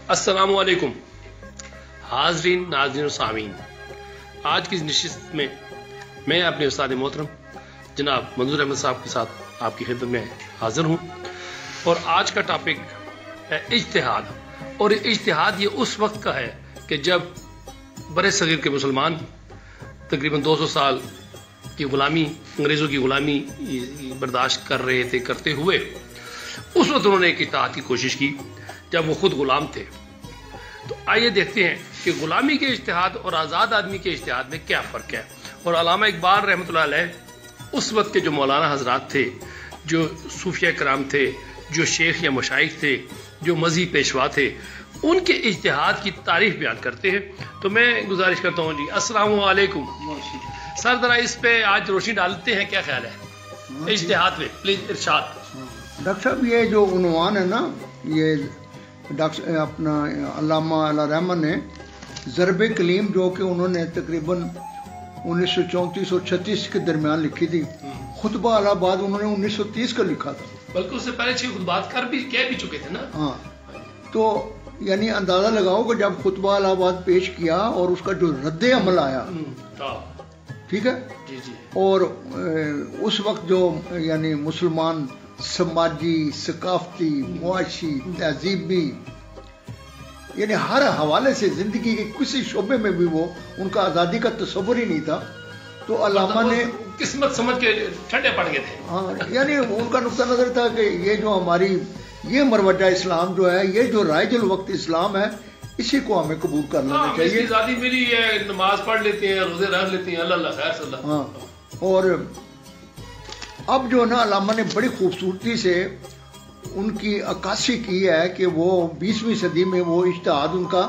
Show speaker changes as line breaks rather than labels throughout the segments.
السلام علیکم حاضرین ناظرین و سامعین، آج کی اس نشست میں میں اپنے استاد محترم جناب منظور احمد صاحب کے ساتھ آپ کی خدمت میں حاضر ہوں، اور آج کا ٹاپک ہے اجتہاد۔ اور اجتہاد یہ اس وقت کا ہے کہ جب برِ صغیر کے مسلمان تقریباً 200 سال کی غلامی، انگریزوں کی غلامی برداشت کر رہے تھے، کرتے ہوئے اس وقت انہوں نے ایک اتحاد کی کوشش کی جب وہ خود غلام تھے۔ تو آئیے دیکھتے ہیں کہ غلامی کے اجتہاد اور آزاد آدمی کے اجتہاد میں کیا فرق ہے۔ اور علامہ اقبال رحمۃ اللہ علیہ اس وقت کے جو مولانا حضرات تھے، جو صوفیہ کرام تھے، جو شیخ یا مشائخ تھے، جو مذہبی پیشوا تھے، ان کے اجتہاد کی تعریف بیان کرتے ہیں۔ تو میں گزارش کرتا ہوں جی السلام علیکم سر، ذرا اس پہ آج روشنی ڈالتے ہیں، کیا خیال ہے اجتہاد میں؟ Please Irshad.
ڈاکٹر صاحب یہ جو عنوان ہے نا، یہ ڈاکٹر اپنا علامہ علیہ رحمٰن نے ضرب کلیم جو کہ انہوں نے تقریباً 1934 اور 36 کے درمیان لکھی تھی، خطبہ الہ آباد انہوں نے 1930 کا لکھا تھا،
بلکہ اس سے پہلے 6 خطبات کہہ بھی چکے تھے نا۔
ہاں، تو یعنی اندازہ لگاؤ کہ جب خطبہ الہ آباد پیش کیا اور اس کا جو رد عمل آیا، ٹھیک ہے
جی جی،
اور اس وقت جو یعنی مسلمان سماجی، ثقافتی، معاشی، تہذیبی، یعنی ہر حوالے سے زندگی کے کسی شعبے میں بھی وہ ان کا آزادی کا تصور ہی نہیں تھا، تو علامہ نے
قسمت سمجھ کے ٹھنڈے پڑ گئے تھے۔
ہاں، یعنی ان کا نقطہ نظر تھا کہ یہ جو ہماری یہ مروجہ اسلام جو ہے، یہ جو رائج الوقت اسلام ہے، اسی کو ہمیں قبول کر لینا چاہیے۔
آزادی ملی ہے، نماز پڑھ لیتے ہیں، روزے رکھ لیتے ہیں، اللہ اللہ خیر صلی اللہ۔
ہاں، اور اب جو نا علامہ نے بڑی خوبصورتی سے ان کی عکاسی کی ہے کہ وہ 20ویں صدی میں وہ اجتہاد ان کا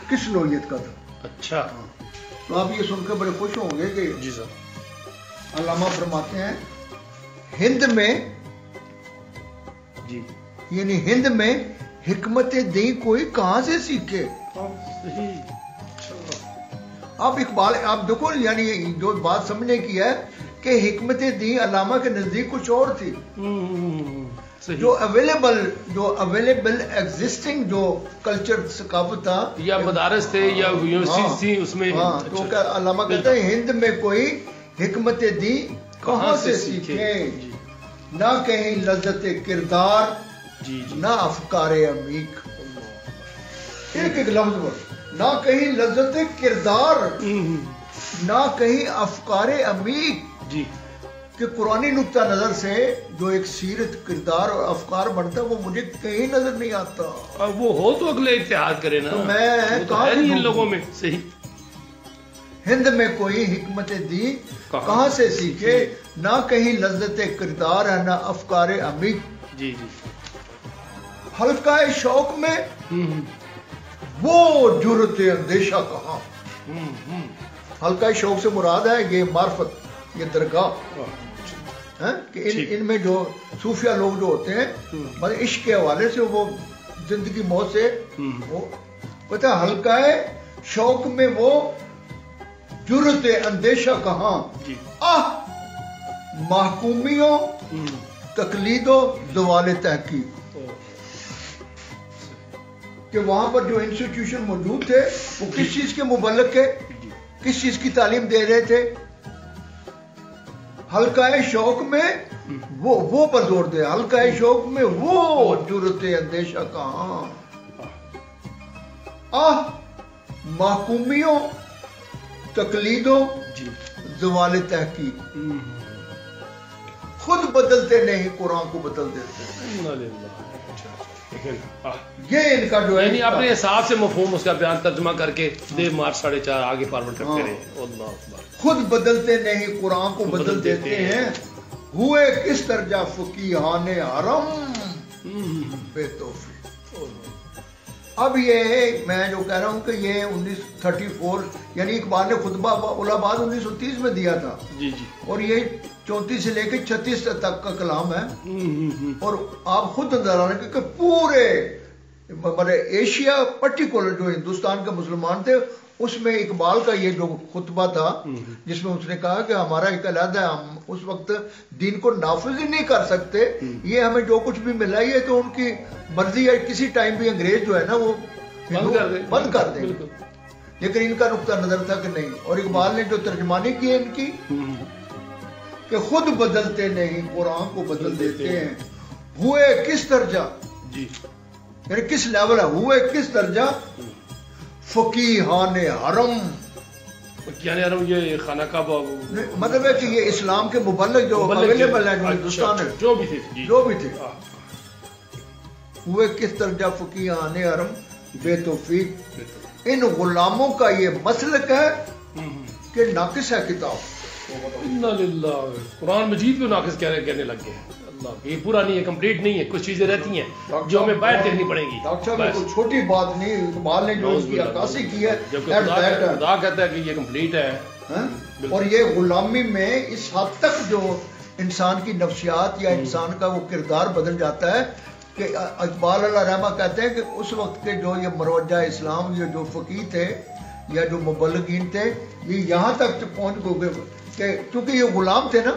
کس نوعیت کا تھا۔
اچھا،
تو آپ یہ سن کے بڑے خوش ہوں گے کہ
جی سر،
علامہ فرماتے ہیں ہند میں،
جی
یعنی ہند میں حکمت دین کوئی کہاں سے سیکھے۔ اب اقبال آپ دیکھو، یعنی جو بات سمجھنے کی ہے کہ حکمت دین علامہ کے نزدیک کچھ اور تھی، جو اویلیبل ایگزسٹنگ جو کلچر ثقافت تھا
یا مدارس تھے یا یونیورسٹیز تھی، اس میں
تو علامہ کہتے ہیں ہند میں کوئی حکمت دین کہاں سے سیکھے، نہ کہیں لذت کردار، نہ افکار عمیق۔ ایک ایک لفظ پر، نہ کہیں لذت کردار، نہ کہیں افکار عمیق،
جی،
کہ قرآنی نقطہ نظر سے جو ایک سیرت، کردار اور افکار بنتا ہے وہ مجھے کہیں نظر نہیں آتا۔
اب وہ ہو تو اگلے اتحاد کرے نا،
تو میں
کہاں نہیں ان لوگوں میں صحیح۔
ہند میں کوئی حکمت دین کہاں سے سیکھے، نہ کہیں لذت کردار ہے، نہ افکار عمیق۔
جی جی،
حلقہ شوق میں وہ جرت اندیشہ کہاں۔ حلقہ شوق سے مراد ہے یہ معرفت، یہ درگاہ، کہ ان میں جو صوفیہ لوگ جو ہوتے ہیں، مطلب عشق کے حوالے سے وہ زندگی موت سے وہ پتہ، حلقہ شوق میں وہ جرت اندیشہ کہاں، محکومیوں، تقلید و زوال تحقیق، کہ وہاں پر جو انسٹیٹیوشن موجود تھے وہ کس چیز کے مبلغ کے، کس چیز کی تعلیم دے رہے تھے۔ حلقہ شوق میں وہ پر زور دے، حلقہ شوق میں وہ جرت اندیشہ کہاں، محکومیوں، تقلیدوں، زوال تحقیق، خود بدلتے نہیں قرآن کو بدل دیتے۔ یہ ان کا جو ہے،
یعنی اپنے حساب سے مفہوم اس کا بیان ترجمہ کر کے 4.5 آگے فارورڈ کرتے رہے۔ اللہ اکبر، خود
بدلتے نہیں قرآن کو بدل دیتے ہیں، ہوئے کس درجہ فقیہان حرم بے توفیق۔ اب یہ میں جو کہہ رہا ہوں کہ یہ 1934 یعنی اقبال نے خطبہ الہ آباد 1930 میں دیا تھا،
جی جی،
اور یہ 34 سے لے کے 36 تک کا کلام ہے۔ اور آپ خود اندازہ رکھیں کہ پورے ایشیا، پرٹیکولر جو ہندوستان کے مسلمان تھے، اس میں اقبال کا یہ جو خطبہ تھا جس میں اس نے کہا کہ ہمارا ایک علیحدہ ہے، ہم اس وقت دین کو نافذ ہی نہیں کر سکتے، یہ ہمیں جو کچھ بھی ملا ہے تو ان کی مرضی ہے، کسی ٹائم بھی انگریز جو ہے نا وہ بند کر دیں، لیکن ان کا نقطہ نظر تھا کہ نہیں. اور اقبال نے جو ترجمانی کی ہے ان کی کہ خود بدلتے نہیں قرآن کو بدل دیتے ہیں، ہوئے کس درجہ، یعنی کس لیول ہے، ہوئے کس درجہ فقیہان حرم،
یہ خانہ کعبہ،
مطلب ہے کہ یہ اسلام کے مبلغ جو اویلیبل ہیں جو ہندوستان ہے جو بھی تھے ہوئے کس درجہ فقیہان حرم بے توفیق، ان غلاموں کا یہ مسلک ہے کہ ناقص ہے کتاب.
قرآن مجید کو ناقص کہنے لگ گئے ہیں. اللہ، یہ پورا نہیں ہے، کمپلیٹ نہیں ہے، کچھ چیزیں رہتی ہیں جو ہمیں باہر دیکھنی پڑیں گی.
ڈاکٹر صاحب کوئی چھوٹی بات نہیں، اقبال نے جو اس کی عکاسی کی ہے،
خدا کہتا ہے کہ یہ کمپلیٹ ہے.
اور یہ غلامی میں اس حد تک جو انسان کی نفسیات یا انسان کا وہ کردار بدل جاتا ہے کہ اقبال اللہ رحمہ کہتے ہیں کہ اس وقت کے جو یہ مروجہ اسلام، یہ جو فقیہ تھے یا جو مبلغین تھے، یہ یہاں تک پہنچ گئے کہ کیونکہ یہ غلام تھے نا.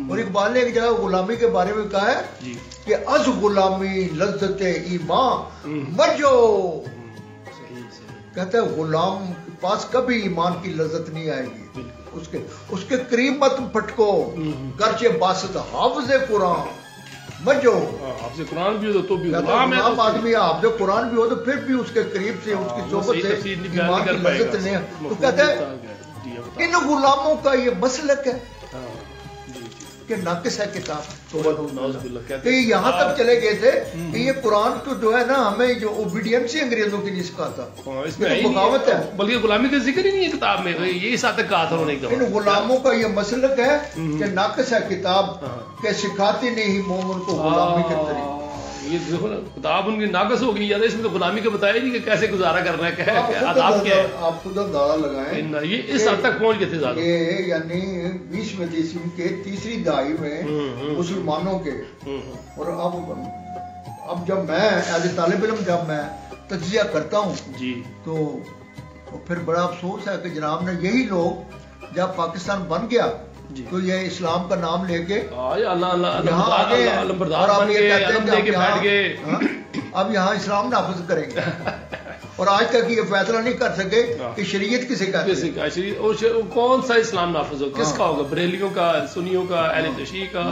اور اقبال نے ایک جگہ غلامی کے بارے میں کہا ہے کہ از غلامی لذت ایمان مجو، کہتا ہے غلام کے پاس کبھی ایمان کی لذت نہیں آئے گی، اس کے قریب مت پھٹکو، گرچہ باسط حافظ قرآن مجو،
حافظ قرآن بھی ہو تو بھی غلام ہے،
آدمی حافظ قرآن بھی ہو تو پھر بھی اس کے قریب سے اس کی صحبت سے ایمان کی لذت نہیں. تو کہتا ہے ان غلاموں کا یہ مسلک ہے کہ ناقص ہے کتاب. کہ یہاں تک چلے گئے تھے کہ یہ قرآن تو جو ہے نا ہمیں جو اوبیڈینسی انگریزوں کی نہیں سکھاتا،
اس میں بغاوت ہے، بلکہ غلامی کا ذکر ہی نہیں ہے کتاب میں. یہ اس حد تک کہا تھا انہوں نے.
ان غلاموں کا یہ مسلک ہے کہ ناقص ہے کتاب کہ سکھاتی نہیں مومن کو غلامی کے طریقے.
یہ دیکھو نا کتاب ان کی ناقص ہو گئی، اس میں تو غلامی کا بتایا نہیں کہ کیسے گزارا کرنا ہے، آداب کیا ہے.
آپ خود اندازہ لگائیں
یہ اس حد تک پہنچ گئے تھے زیادہ.
یہ یعنی 20ویں عیسوی کے تیسری دہائی میں مسلمانوں کے. اور اب جب میں ایز اے طالب علم جب میں تجزیہ کرتا ہوں تو پھر بڑا افسوس ہے کہ جناب نے یہی لوگ جب پاکستان بن گیا تو یہ اسلام کا نام لے کے یہاں آگے اور اب یہ کہتے ہیں اب یہاں اسلام نافذ کریں گے. اور آج تک یہ فیصلہ نہیں کر سکے کہ شریعت کسے کہتے ہیں،
کون سا اسلام نافذ ہو، کس کا ہوگا، بریلیوں کا، سنیوں کا، اہل تشیع کا،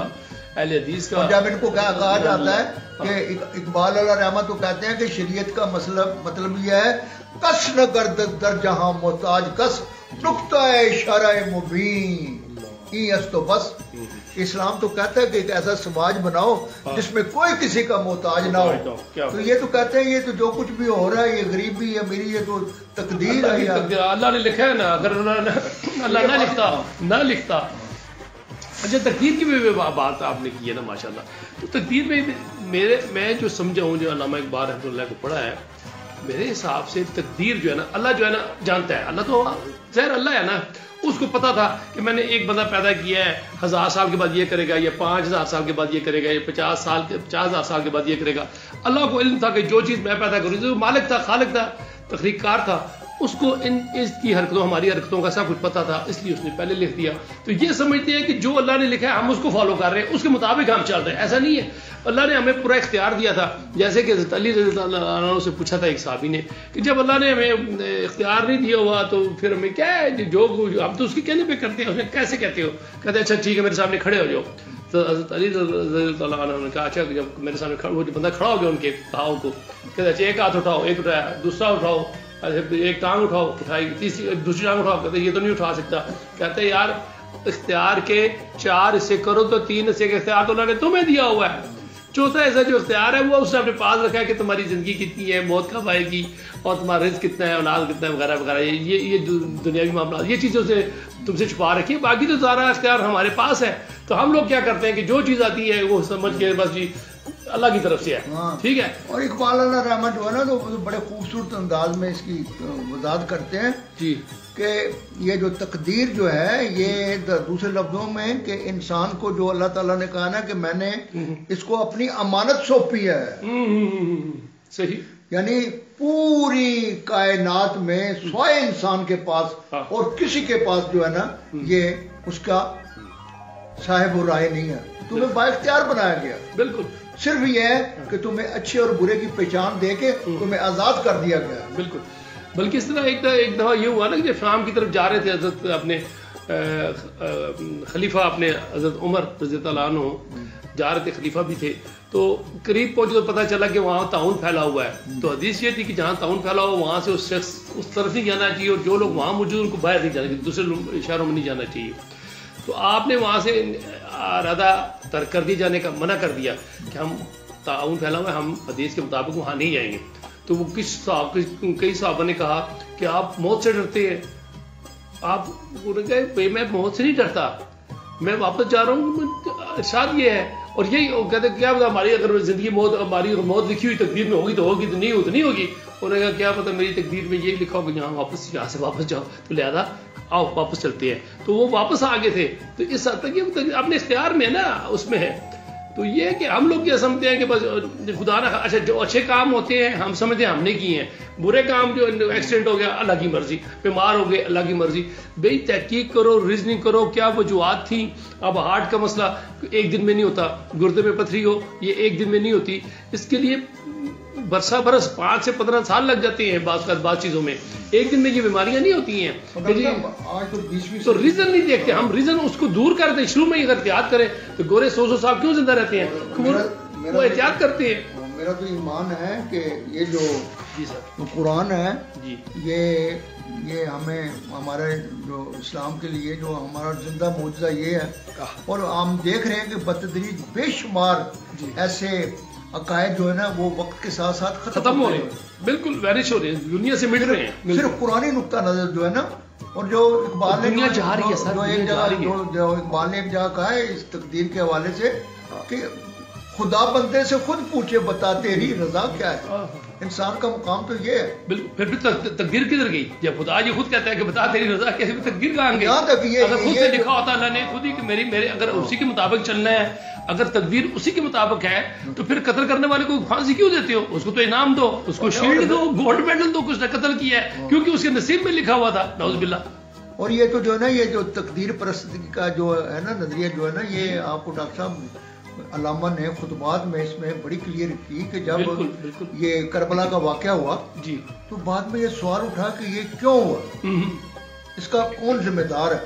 اہل حدیث کا.
جب ان کو کہا جاتا ہے کہ اقبال علیہ رحمۃ تو کہتے ہیں کہ شریعت کا مطلب یہ ہے کس نہ گرد در جہاں محتاج کس نقطہ شرع مبین تو بس. اسلام تو کہتا ہے کہ ایک ایسا سماج بناؤ جس میں کوئی کسی کا محتاج نہ ہو. تو یہ تو کہتے ہیں یہ تو جو کچھ بھی ہو رہا ہے یہ غریبی ہے میری، یہ تو تقدیر ہے،
اللہ نے لکھا ہے نا. اگر اللہ نہ لکھتا. اچھا تقدیر کی بھی بات آپ نے کی ہے نا ماشاءاللہ. تو تقدیر میں میں جو سمجھا ہوں، جو علامہ اقبال رحمۃ اللہ کو پڑھا ہے، میرے حساب سے تقدیر جو ہے نا اللہ جو ہے نا جانتا ہے. اللہ تو ظاہر اللہ ہے نا، اس کو پتا تھا کہ میں نے ایک بندہ پیدا کیا ہے 1000 سال کے بعد یہ کرے گا، یا 5000 سال کے بعد یہ کرے گا، یا 50,000 سال کے بعد یہ کرے گا. اللہ کو علم تھا کہ جو چیز میں پیدا کروں، جو مالک تھا، خالق تھا، تخلیق کار تھا، اس کو اس کی حرکتوں، ہماری حرکتوں کا سب کچھ پتا تھا، اس لیے اس نے پہلے لکھ دیا. تو یہ سمجھتے ہیں کہ جو اللہ نے لکھا ہے ہم اس کو فالو کر رہے ہیں، اس کے مطابق ہم چل رہے ہیں. ایسا نہیں ہے. اللہ نے ہمیں پورا اختیار دیا تھا. جیسے کہ حضرت علی رضی اللہ عنہ سے پوچھا تھا ایک صحابی نے کہ جب اللہ نے ہمیں اختیار نہیں دیا ہوا تو پھر ہمیں کیا ہے، جو ہم تو اس کے کہنے پہ کرتے ہیں. اس نے کیسے کہتے ہو؟ کہتے اچھا ٹھیک ہے میرے سامنے کھڑے ہو جاؤ. تو حضرت علی رضی اللہ عنہ نے کہا اچھا جب میرے سامنے وہ بندہ کھڑا ہو گیا ان کے پاؤں کو، کہتے اچھا ایک ہاتھ اٹھاؤ، ایک اٹھایا، دوسرا اٹھاؤ، ایک ٹانگ اٹھاؤ، اٹھائی، تیسری دوسری ٹانگ اٹھاؤ. کہتے یہ تو نہیں اٹھا سکتا. کہتے یار اختیار کے 4 حصے کرو تو 3 حصے کا اختیار تو اللہ نے تمہیں دیا ہوا ہے. چوتھا ایسا جو اختیار ہے وہ اس نے اپنے پاس رکھا ہے کہ تمہاری زندگی کتنی ہے، موت کب آئے گی، اور تمہارا رزق کتنا ہے، اولاد کتنا ہے، وغیرہ وغیرہ. یہ دنیاوی معاملات، یہ چیزیں سے تم سے چھپا رکھی ہے. باقی تو سارا اختیار ہمارے پاس ہے. تو ہم لوگ کیا کرتے ہیں کہ جو چیز آتی ہے وہ سمجھ کے بس جی اللہ کی طرف سے ہے. ٹھیک ہے.
اور اقبال علیہ رحمۃ جو ہے نا تو بڑے خوبصورت انداز میں اس کی وضاحت کرتے ہیں
جی
کہ یہ جو تقدیر جو ہے یہ دوسرے لفظوں میں کہ انسان کو جو اللہ تعالیٰ نے کہا نا کہ میں نے اس کو اپنی امانت سونپی ہے.
صحیح.
یعنی پوری کائنات میں سوائے انسان کے پاس اور کسی کے پاس جو ہے نا یہ اس کا صاحب رائے نہیں ہے. تمہیں بااختیار بنایا گیا.
بالکل.
صرف یہ ہے کہ تمہیں اچھے اور برے کی پہچان دے کے تمہیں آزاد کر دیا گیا.
بالکل. بلکہ اس طرح ایک دفعہ یہ ہوا نا کہ جب شام کی طرف جا رہے تھے حضرت اپنے خلیفہ اپنے حضرت عمر رضی اللہ عنہ جا رہے تھے, خلیفہ بھی تھے, تو قریب پہنچے تو پتہ چلا کہ وہاں طاعون پھیلا ہوا ہے. تو حدیث یہ تھی کہ جہاں طاعون پھیلا ہوا وہاں سے اس شخص اس طرف نہیں جانا چاہیے, اور جو لوگ وہاں موجود ان کو باہر نہیں جانا چاہیے, دوسرے شہروں میں نہیں جانا چاہیے. تو آپ نے وہاں سے ارادہ ترک کر دی, جانے کا منع کر دیا کہ ہم طاعون پھیلا ہوا ہے, ہم حدیث کے مطابق وہاں نہیں جائیں گے. تو وہ کئی صحابہ نے کہا کہ آپ موت سے ڈرتے ہیں. آپ کہے میں موت سے نہیں ڈرتا, میں واپس جا رہا ہوں, ارشاد یہ ہے. اور یہی کہتے کیا پتا ہماری اگر زندگی موت ہماری موت لکھی ہوئی تقدیر میں ہوگی تو ہوگی, تو نہیں ہو تو نہیں ہوگی. انہوں نے کہا کیا پتا میری تقدیر میں یہ لکھا ہوگا یہاں سے واپس جاؤ, تو لہذا آؤ واپس چلتے ہیں. تو وہ واپس آ گئے تھے. تو اس حد تک یہ اپنے اختیار میں نا اس میں ہے. تو یہ کہ ہم لوگ یہ سمجھتے ہیں کہ بس خدا نہ اچھا جو اچھے کام ہوتے ہیں ہم سمجھتے ہیں ہم نے کیے ہیں, برے کام جو ایکسیڈنٹ ہو گیا اللہ کی مرضی, بیمار ہو گئے اللہ کی مرضی. بھئی تحقیق کرو, ریزننگ کرو, کیا وجوہات تھیں. اب ہارٹ کا مسئلہ ایک دن میں نہیں ہوتا, گردے میں پتھری ہو یہ ایک دن میں نہیں ہوتی, اس کے لیے برسہ برس 5 سے 15 سال لگ جاتے ہیں بعض چیزوں میں. ایک دن میں یہ بیماریاں نہیں ہوتی ہیں. تو ریزن نہیں دیکھتے ہم, ریزن اس کو دور کرتے ہیں. شروع میں اگر احتیاط کریں تو گورے 100 سال کیوں زندہ رہتے ہیں, وہ احتیاط کرتے ہیں.
میرا تو ایمان ہے کہ یہ جو قرآن ہے یہ ہمیں ہمارے جو اسلام کے لیے جو ہمارا زندہ معجزہ یہ ہے. اور ہم دیکھ رہے ہیں کہ بتدریج بے شمار ایسے عقائد جو ہے نا وہ وقت کے ساتھ ساتھ ختم ہو رہے ہیں,
بالکل وینش ہو رہے ہیں, دنیا سے مٹ رہے ہیں.
صرف قرآنی نقطہ نظر جو ہے نا, اور جو اقبال نے ایک جگہ کہا ہے اس تقدیر کے حوالے سے کہ خدا بندے سے خود پوچھے بتا تیری رضا کیا ہے. انسان کا مقام تو یہ ہے.
بالکل. پھر تقدیر کدھر گئی جب خدا یہ خود کہتا ہے کہ بتا تیری رضا کیسے, تقدیر کہاں گئی. اگر خود سے لکھا ہوتا اللہ نے خود ہی کہ میرے اگر اسی کے مطابق چلنا ہے, اگر تقدیر اسی کے مطابق ہے تو پھر قتل کرنے والے کو پھانسی کیوں دیتے ہو, اس کو تو انعام دو, اس کو شیلڈ دو, گولڈ میڈل دو, کچھ نے قتل کیا ہے کیونکہ اس کے نصیب میں لکھا ہوا تھا, نعوذ باللہ.
اور یہ تو جو ہے نا یہ جو تقدیر پرستی کا جو ہے نا نظریہ جو ہے نا یہ آپ کو ڈاکٹر صاحب علامہ نے خطبات میں اس میں بڑی کلیئر کی کہ جب یہ کربلا کا واقعہ ہوا تو بعد میں یہ سوال اٹھا کہ یہ کیوں ہوا, اس کا کون ذمہ دار ہے.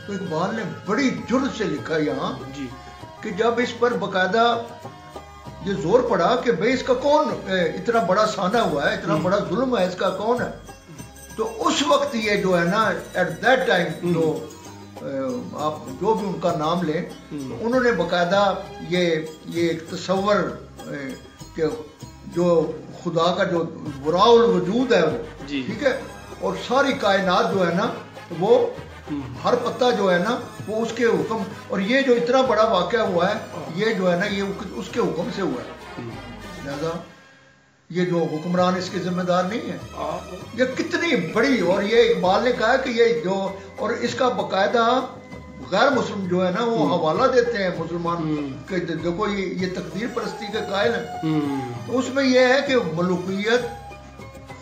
تو اقبال نے بڑی جرت سے لکھا یہاں کہ جب اس پر باقاعدہ یہ زور پڑا کہ بھئی اس کا کون اتنا بڑا سانحہ ہوا ہے, اتنا بڑا ظلم ہے, اس کا کون ہے. تو اس وقت یہ جو ہے نا ایٹ دیٹ ٹائم جو آپ جو بھی ان کا نام لیں انہوں نے باقاعدہ یہ ایک تصور کہ جو خدا کا جو براء الوجود ہے وہ ٹھیک ہے, اور ساری کائنات جو ہے نا وہ ہر پتہ جو ہے نا وہ اس کے حکم, اور یہ جو اتنا بڑا واقعہ ہوا ہے یہ جو ہے نا یہ اس کے حکم سے ہوا ہے. لہذا یہ جو حکمران اس کے ذمہ دار نہیں ہے. یہ کتنی بڑی, اور یہ اقبال نے کہا کہ یہ جو, اور اس کا باقاعدہ غیر مسلم جو ہے نا وہ حوالہ دیتے ہیں مسلمان کہ دیکھو یہ تقدیر پرستی کے قائل ہیں. تو اس میں یہ ہے کہ ملوکیت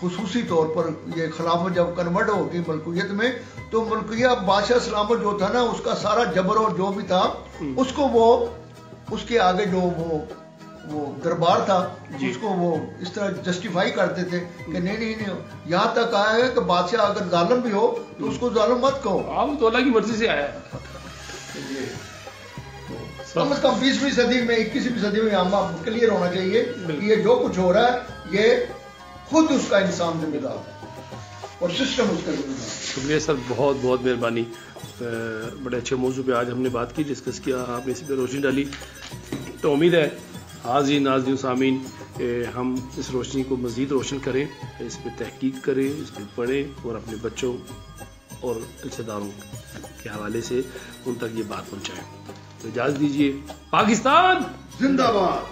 خصوصی طور پر یہ خلافت جب کنورٹ ہوگی ملکیت میں تو ملکیہ بادشاہ سلامت جو تھا نا اس کا سارا جبر اور جو بھی تھا اس کو وہ اس کے آگے جو وہ دربار تھا اس کو وہ اس طرح جسٹیفائی کرتے تھے کہ نہیں یہاں تک آیا ہے کہ بادشاہ اگر ظالم بھی ہو تو اس کو ظالم مت کہو,
آپ تو اللہ کی مرضی سے آیا ہے.
کم از کم 20ویں صدی میں 21ویں صدی میں ہم کلیئر ہونا چاہیے کہ یہ جو کچھ ہو رہا ہے یہ خود اس کا انسان ذمہ دار اور سسٹم اس کا ذمہ دار.
شکریہ سر, بہت بہت مہربانی. بڑے اچھے موضوع پہ آج ہم نے بات کی, ڈسکس کیا, آپ نے اسی پہ روشنی ڈالی. تو امید ہے حاضرین ناظرین سامعین ہم اس روشنی کو مزید روشن کریں, اس پہ تحقیق کریں, اس پہ پڑھیں اور اپنے بچوں اور رشتہ داروں کے حوالے سے ان تک یہ بات پہنچائیں. تو اجازت دیجیے. پاکستان
زندہ باد.